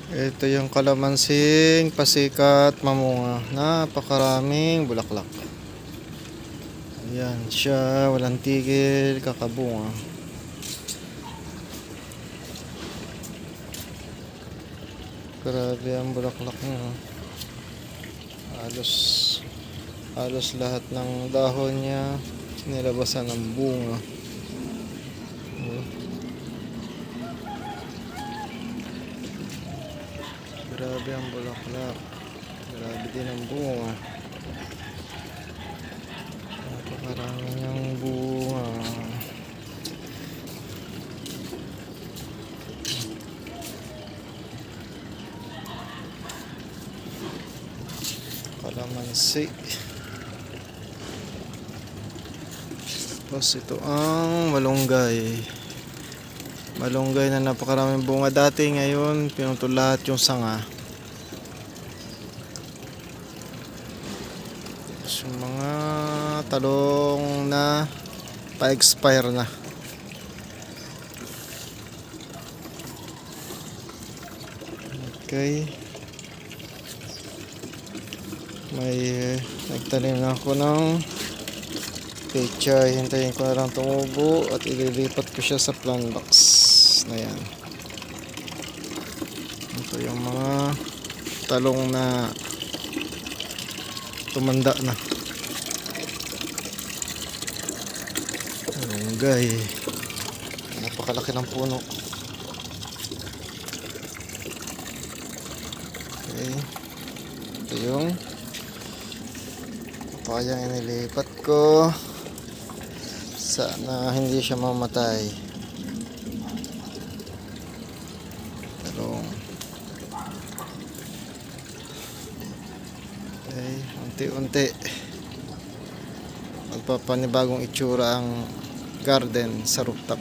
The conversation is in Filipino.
Ito yung kalamansing pasikat mamunga. Napakaraming bulaklak. Ayan siya, walang tigil, kakabunga. Grabe ang bulaklak niya. Halos lahat ng dahon niya nilabasan ng bunga. Grabe ang bulaklak. Grabe din ang bunga. Napakarami niyang bunga. Kalamansi. Tapos ito ang malunggay. Malunggay na napakaraming bunga dati, ngayon pinutol lahat yung sanga. Tapos yung mga talong na pa-expire na. Okay. May nagtanim na ako ng pechay. Hintayin ko na lang tumubo at ililipat ko siya sa plant box na yan. Ito yung mga talong na tumanda na. Malunggay. Napakalaki ng puno. Okay. Ito yung papayang inilipat ko. Sana hindi siya mamatay. Talong. Okay, unti-unti magpapanibagong itsura ang garden sa rooftop.